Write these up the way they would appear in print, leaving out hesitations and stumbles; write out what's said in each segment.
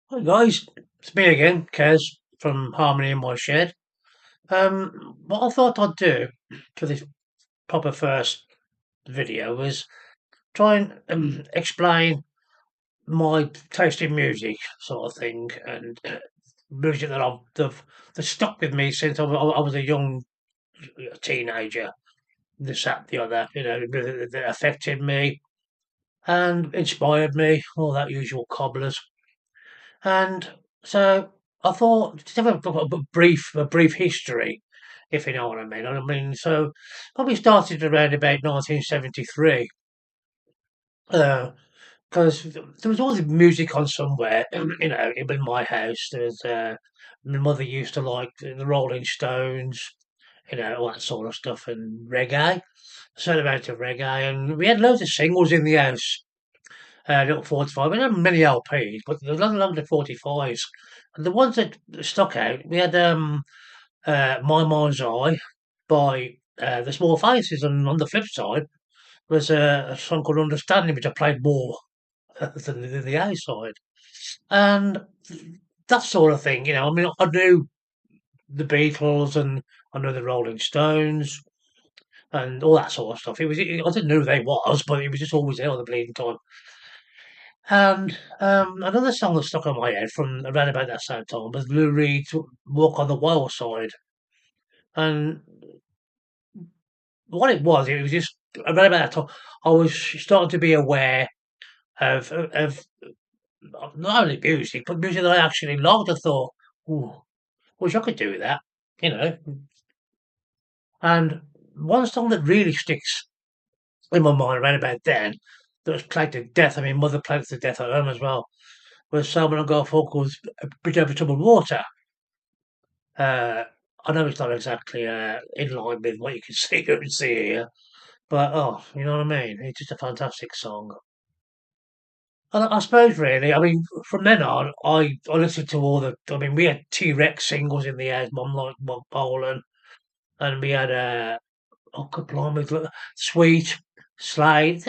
Hi guys, it's me again, Kez from Harmony in My Shed. What I thought I'd do for this proper first video was try and explain my taste in music, sort of thing, and music that's stuck with me since I was a young teenager. This, that, the other, that affected me and inspired me, all that usual cobblers. And so I thought just have a brief history, if you know what I mean. I mean, so probably started around about 1973, because there was always music on somewhere. In my house, there was. My mother used to like the Rolling Stones, all that sort of stuff, and reggae, a certain amount of reggae, and we had loads of singles in the house, little 45. We had many LPs, but there was loads of 45s. And the ones that stuck out, we had My Mind's Eye by the Small Faces, and on the flip side was a song called Understanding, which I played more than the A side. And that sort of thing, I mean, I knew the Beatles and I knew the Rolling Stones and all that sort of stuff. I didn't know who they was, but it was just always there all the bleeding time. And another song that stuck on my head from around about that same time was Lou Reed's "Walk on the Wild Side." And what it was just around about that time I was starting to be aware of not only music but music that I actually loved. I thought, "Ooh, wish I could do that," you know. And one song that really sticks in my mind around about then, that was played to death. I mean, mother played it to death at home as well. Was Simon and Garfunkel's "Bridge Over Troubled Water." Uh, I know it's not exactly in line with what you can see and see here, but oh, you know what I mean? It's just a fantastic song. And I suppose really, I mean, from then on, I listened to all the. I mean, we had T-Rex singles in the house, Mum like Bob Bolan, and we had oh, good blimey, Sweet, Slade,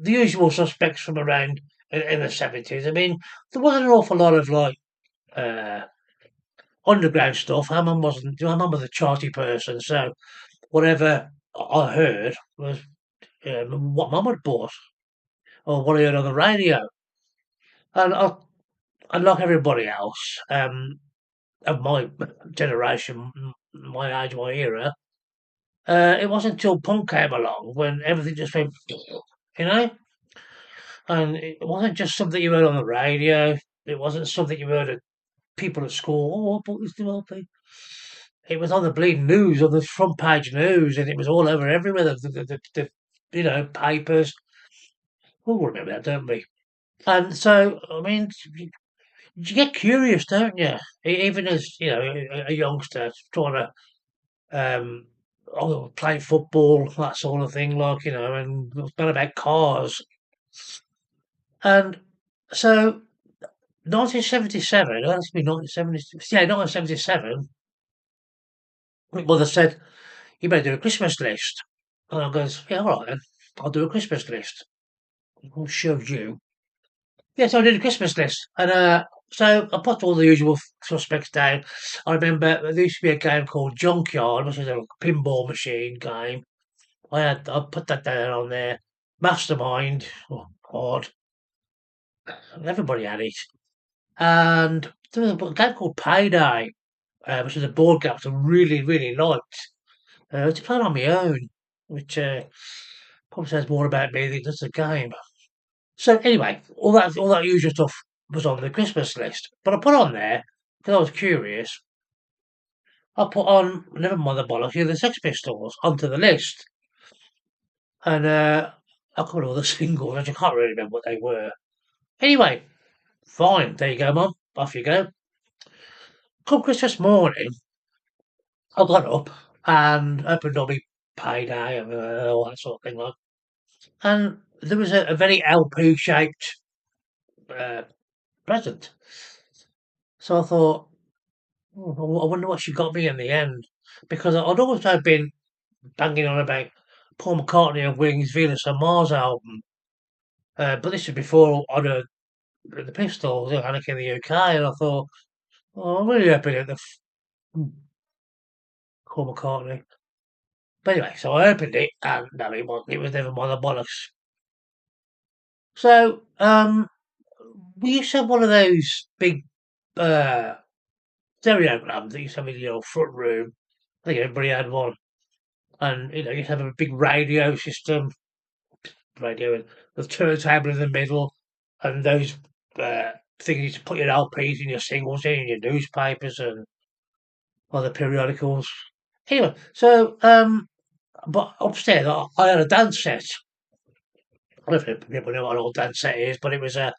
the usual suspects from around in the 70s. I mean, there wasn't an awful lot of like uh, underground stuff. My mum was a charty person, so whatever I heard was what Mum had bought or what I heard on the radio. And like everybody else of my generation, my age, my era, it wasn't until punk came along when everything just went, you know? And it wasn't just something you heard on the radio. It wasn't something you heard at people at school. Oh, I bought this new LP. It was on the bleeding news, on the front page news, and it was all over everywhere. Papers. We all remember that, don't we? And so, I mean, you get curious, don't you? Even as a youngster trying to play football, that sort of thing, like and it was about cars. And so, 1977, it has to be 1970, yeah, 1977. My mother said, "You better do a Christmas list." And I goes, "Yeah, all right then, I'll do a Christmas list." I'll show you. Yes, I did a Christmas list, and so I put all the usual suspects down. I remember there used to be a game called Junkyard, which is a pinball machine game. I put that down on there. Mastermind, oh God, everybody had it. And there was a game called Payday, which was a board game which I really, really liked. To play on my own, which probably says more about me than just a game. So anyway, all that usual stuff was on the Christmas list, but I put on there because I was curious. I put on never mind the bollocks, the Sex Pistols onto the list, and I got all the singles, which I can't really remember what they were. Anyway, fine, there you go, Mum. Off you go. Come Christmas morning, I got up and opened up my payday and all that sort of thing, like, and there was a very LP shaped uh, present. So I thought, "Oh, I wonder what she got me in the end," because I'd always been banging on about Paul McCartney and Wings' Venus and Mars album, but this was before I'd heard the Pistols, Anarchy in the UK, and I thought, oh, I'm really happy that the Paul McCartney. But anyway, so I opened it, and no, it was never mind the bollocks. So, we used to have one of those big uh, stereograms that used to have in your front room. I think everybody had one. And, you used to have a big radio system, radio with the turntable in the middle, and those things you used to put your LPs and your singles in, and your newspapers and other periodicals. Anyway, so, but upstairs I had a dance set. I don't know if people know what an old dance set is, but it was a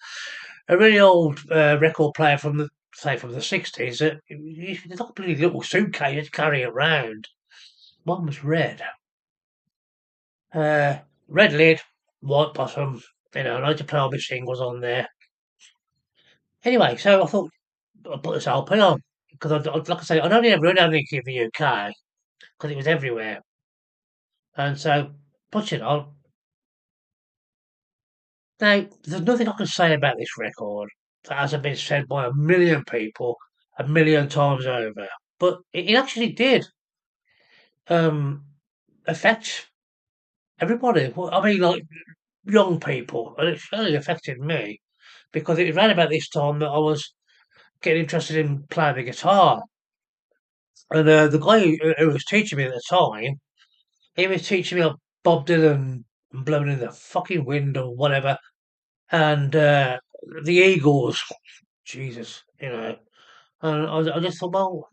really old record player from the 60s. It's like a bloody little suitcase you had to carry it around. One was red. Uh, Red lid, white bottom. I like to play all my singles on there. Anyway, so I thought I'd put this LP on because, like I say, I'd only ever heard anything in the UK because it was everywhere. And so, put it on. Now, there's nothing I can say about this record that hasn't been said by a million people a million times over. But it actually did um, affect everybody. Well, I mean, like young people, and it certainly affected me because it was around about this time that I was getting interested in playing the guitar. And the guy who was teaching me at the time, he was teaching me like Bob Dylan and Blowing in the Fucking Wind or whatever, and the Eagles. Jesus, And I just thought,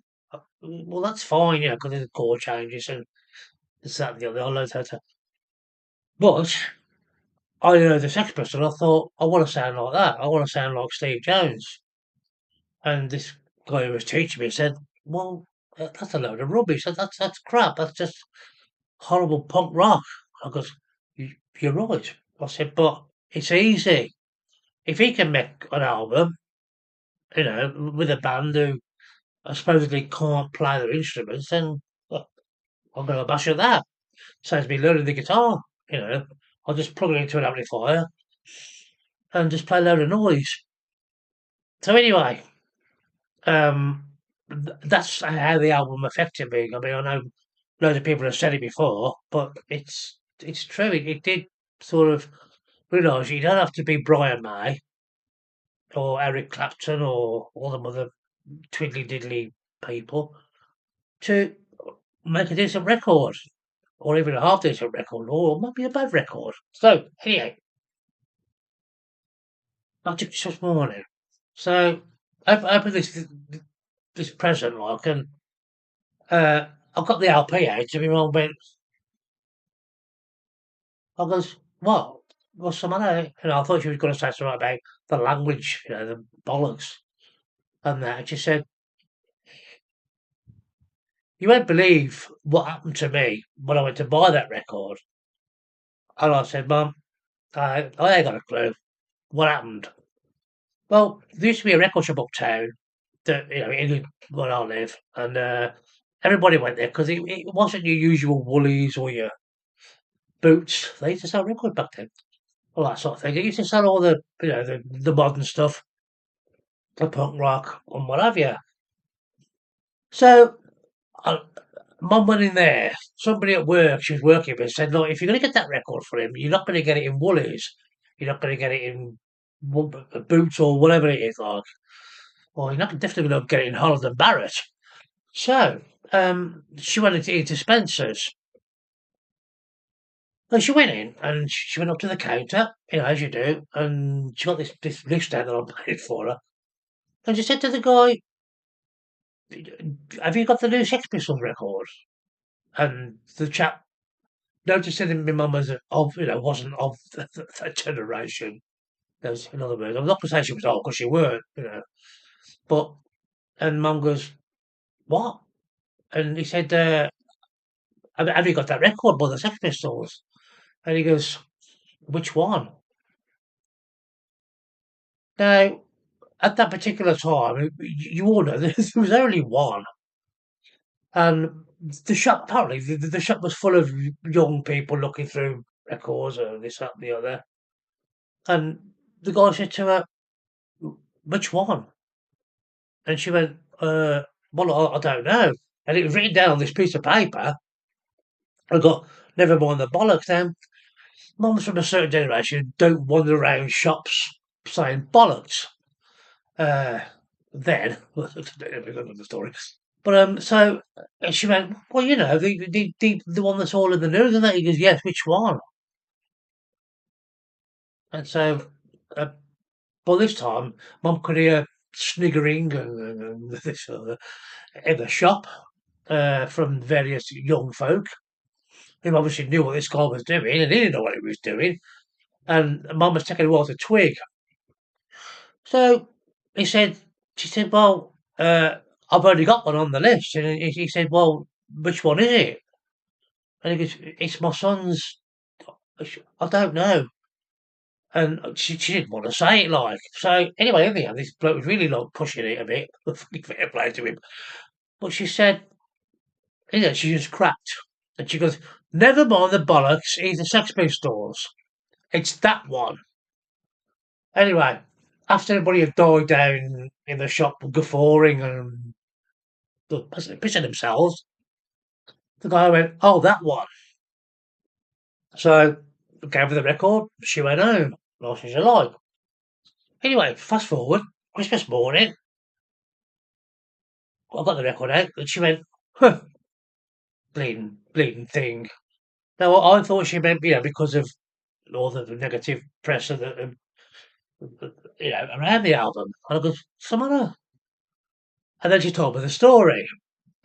well, that's fine, because there's chord changes and this, that, and the other. I learned how to. But I heard the Sex Pistols, I thought, I want to sound like that. I want to sound like Steve Jones. And this guy who was teaching me said, well, that's a load of rubbish. That's crap. That's just horrible punk rock. I goes, You're right. I said, but it's easy. If he can make an album, with a band who supposedly can't play their instruments, then well, I'm going to bash at that. Saves me learning the guitar. I'll just plug it into an amplifier and just play a load of noise. So anyway, um, that's how the album affected me. I mean, I know loads of people have said it before, but it's true. It did sort of realise you don't have to be Brian May or Eric Clapton or all the other twiddly diddly people to make a decent record, or even a half decent record, or maybe a bad record. So anyway, back to Christmas morning. So I opened this present like, and I got the LP out, and my mum went, I goes, what? What's the matter? I thought she was going to say something about the language, the bollocks and that. And she said, you won't believe what happened to me when I went to buy that record. And I said, Mum, I ain't got a clue. What happened? Well, there used to be a record shop uptown that, in where I live, and everybody went there because it wasn't your usual Woolies or your Boots. They used to sell records back then, all that sort of thing. They used to sell all the modern stuff, the punk rock and what have you. So, uh, Mum went in there. Somebody at work she was working with said, "Look, if you're going to get that record for him, you're not going to get it in Woolies. You're not going to get it in Boots or whatever it is like. Or you're not definitely going to get it in Holland and Barrett." So, she went into Spencer's. And she went in and she went up to the counter, as you do, and she got this list down that I paid for her. And she said to the guy, have you got the new Sex Pistols record? And the chap noticing my mum was wasn't of that generation. In other words, I'm not going to say she was old because she weren't. But and mum goes, what? And he said, have you got that record by the Sex Pistols? And he goes, which one? Now, at that particular time, you all know there was only one, and the shop apparently the shop was full of young people looking through records or this, that, and the other. And the guy said to her, which one? And she went, well, I don't know. And it was written down on this piece of paper. I got, never mind the bollocks. Now, mums from a certain generation don't wander around shops saying bollocks. Uh, then, another story. But so and she went, well, you know, the one that's all in the news, and that he goes, yes, which one? And so, uh, by this time, Mum could hear sniggering and this in the shop from various young folk who obviously knew what this guy was doing, and he didn't know what he was doing. And Mum was taking a while to twig. So he said, she said, well, I've already got one on the list. And he said, well, which one is it? And he goes, it's my son's. I don't know. And she didn't want to say it like. So anyway, in the end, this bloke was really like pushing it a bit. Fair play to him. But she said, you know, she just cracked. And she goes, never mind the bollocks, he's the Sex Pistols. It's that one. Anyway, after everybody had died down in the shop guffawing and pissing themselves, the guy went, oh, that one. So I gave her the record. She went home. Nice as you like. Anyway, fast forward, Christmas morning, I got the record out, and she went, huh, bleeding thing. Now, I thought she meant, you know, because of all the negative press and you know, around the album. And I goes, Samara. And then she told me the story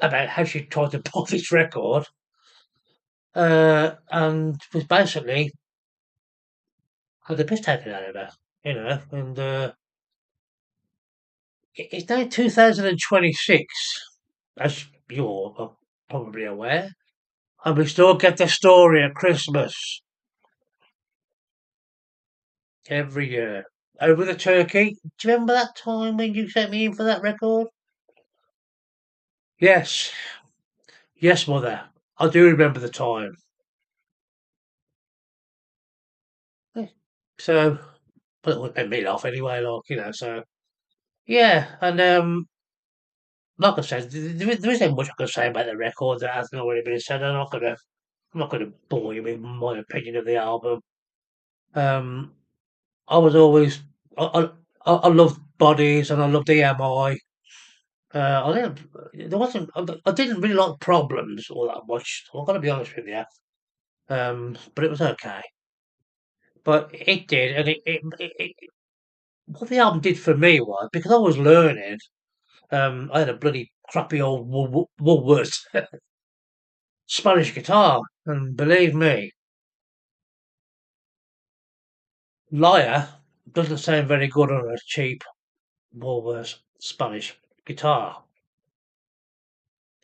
about how she tried to pull this record, and was basically had the piss taken out of her, you know. And it's now 2026, as you're probably aware, and we still get the story at Christmas every year. Over the turkey. Do you remember that time when you sent me in for that record? Yes, yes, mother. I do remember the time. Eh, So, but it wouldn't me off anyway, like, you know, so. Yeah, and like I said, there isn't much I can say about the record that hasn't already been said. I'm not gonna bore you with my opinion of the album. Um, I was always, I loved Bodies and I loved EMI. I didn't, there wasn't, I didn't really like Problems all that much. I'm gonna be honest with you. But it was okay. But it did, and what the album did for me was because I was learning. I had a bloody crappy old Woolworths Spanish guitar, and believe me, Liar doesn't sound very good on a cheap Woolworths Spanish guitar.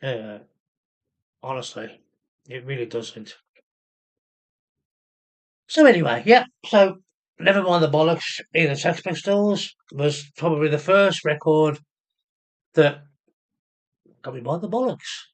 Uh, Honestly, it really doesn't. So anyway, yeah. So never mind the bollocks. Either Sex Pistols was probably the first record that got me by the bollocks.